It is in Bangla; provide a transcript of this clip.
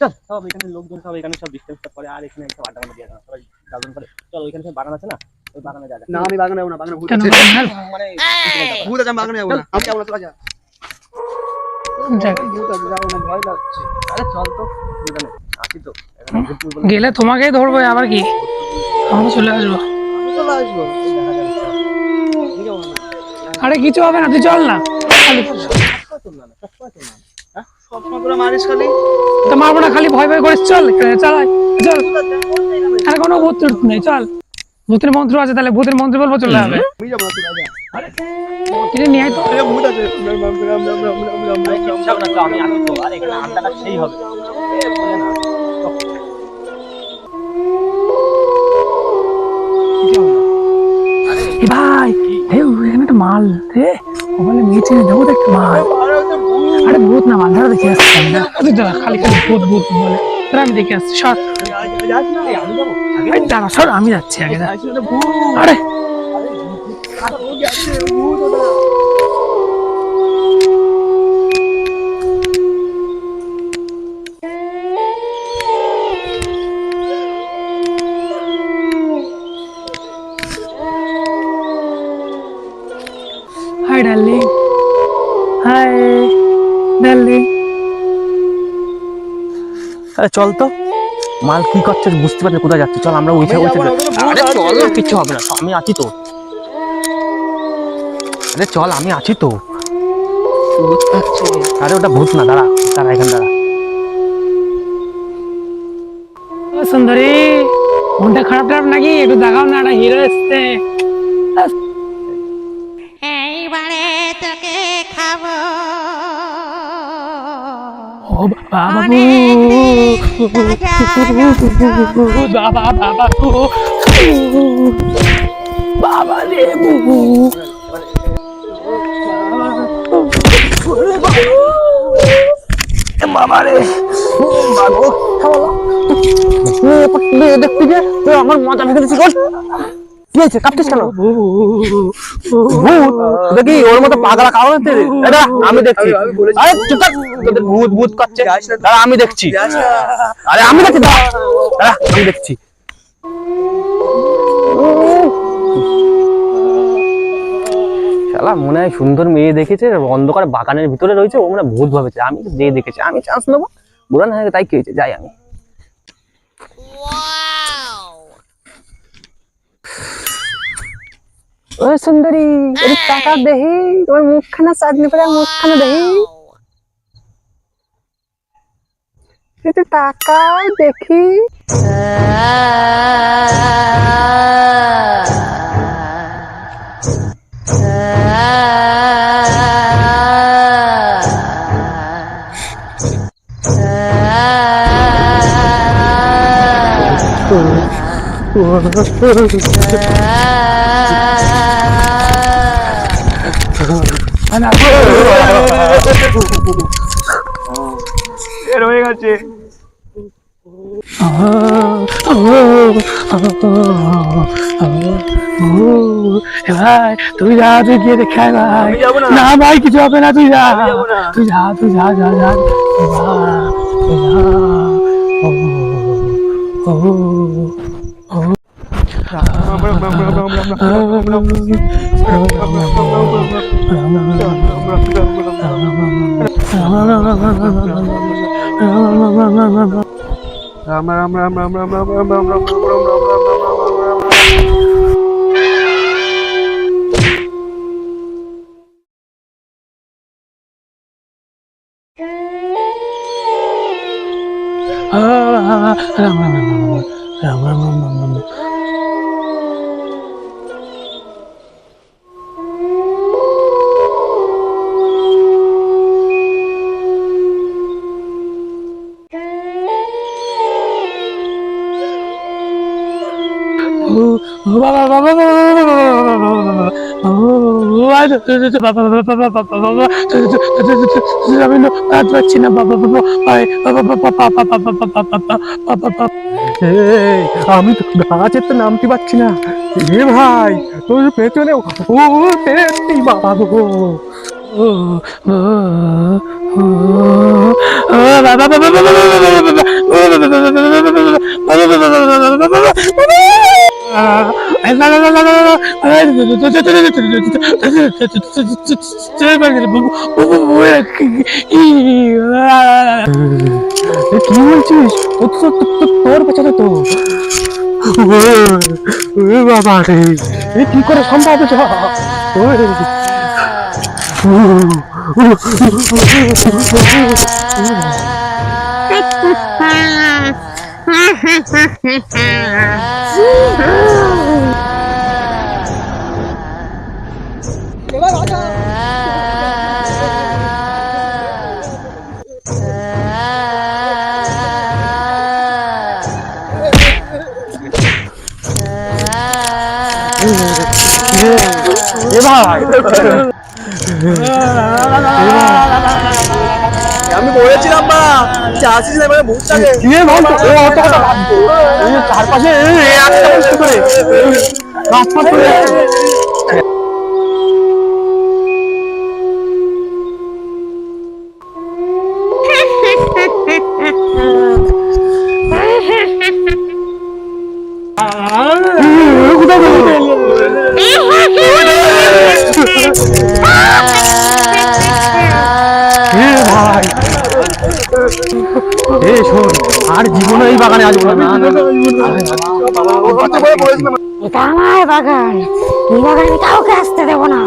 চল সব এখানে লোকজন সব এখানে সব ডিস্টেন্স করে আর এখানে সব আড্ডা মারা দিয়ে না সবাই গার্লফ্রেন্ড করে। চল ওইখানে সব বাগান আছে না, ওই বাগানে যা। না আমি বাগানে যাবো না, বাগানে ভূত কেন আছে। মানে ভূত আছে, আমি বাগানে যাবো না, আমি যাবো না, তোরা যা। ভূত আছে, যাবো না, ভয় লাগছে। আরে চল তো এখানে আসি তো এখানে ভূত টুত বলে গেলে তোমাকেই ধরবো আবার কি, আমরা চলে আসবো। আমি চলে আসবো। দেখা যাবে। চল আমি যাবো না। আরে কিছু হবে না, তুই চল না। সবসময় চল না, সবসময় চল না। হ্যাঁ সবসময় করে মারিস খালি। তো মারবো না, খালি ভয় ভয় করিস। চল চালাই চল। আর কোনো ভূত টুত নেই, চল। ভূতের মন্ত্র আছে, তাহলে ভূতের মন্ত্র বলবো চলে যাবে। আমি যাবো না, তোরা যা। কিরে নিয়ে আয় তো। আরে ভূত আছে। সব না তো আমি আসি তো। আরে এখানে আড্ডাটা সেই হবে এ বলে না। এ ভাই, এখানে একটা মাল রে, ওখানে মেয়েছে যাবো দেখতে মাল। আরে ভূত না, মাল ধরা দেখে আসছি আমি না। খালি খালি ভূত ভূত বলে, তাহলে আমি দেখে আসছি। সর আমি যাবো এই দাঁড়া, সর আমি যাচ্ছি আগে। আরে হাই ডার্লিং, হাই ডার্লিং। আরে চল তো, মাল কি করছে বুঝতে পারছি কোথায় যাচ্ছে। চল আমরা ওইখানে আরে চল না, কিছু হবে না, আমি আছি তো। আরে চল আমি আছি তো। আরে ওটা ভূত না, দাঁড়া দাঁড়া এখানে দাঁড়া। সুন্দরী, মনটা খারাপ খারাপ নাকি? একটু দেখাও না, একটা হিরো এসছে। এইবারে তোকে খাবো। ও বাবা বাবা বাবা বাবা রে বাবা রে দেখতে যে আমার মাথা ভেঙে দিচ্ছি। কি হয়েছে, কাঁপছিস কেন? দেখি ওর মতো পাগলা কারণ আমি দেখছি। আরে চুপ থাক, তোদের ভূত ভূত করছে। দাঁড়া আমি দেখছি। আরে আমি দেখছি, দাঁড়া আমি দেখছি। শালা মনে হয় সুন্দর মেয়ে দেখেছে, অন্ধকার বাগানের ভিতরে রয়েছে, ও মনে হয় ভূত ভাবেছে। আমি যে দেখেছি, আমি চান্স নেবো। বুড়ান হয়ে তাই কি হয়েছে, যাই আমি। ও সুন্দরী, এর টাকা দেহি, তোমার মুখখানা চাঁদনি পরে মুখখানা দেহি। একটু টাকা দেখি। হয়ে গেছে। ভাই তুই যা, তুই গিয়ে দেখে আয় ভাই। না ভাই কিছু হবে না, তুই যা, তুই যা, তুই যা যা যা রাম রাম রাম রাম রাম রাম রাম রাম রাম পাচ্ছি না বাবা বাবা। আমি তো গাছের তো নামতে পারছি না। এ ভাই তোর পেছনে ও বাবা গো। কি বলছিস? তোর পেছনে তো বাবা রে, কি করে সম্ভব? আমি বলেছিলাম মা চাষিস না মানে ভূতটাকে চারপাশে করে আর জীবনে এই বাগানে আসবো না। এটা আমার বাগান, এই বাগানে আমি কাউকে আসতে দেবো না।